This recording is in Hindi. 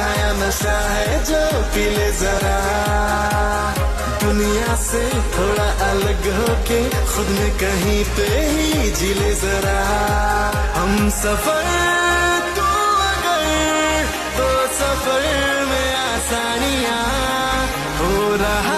छाया नशा है जो पी ले जरा, दुनिया से थोड़ा अलग होके खुद में कहीं पे ही जी ले जरा। हम सफर तो अगर तो सफर में आसानियां हो रहा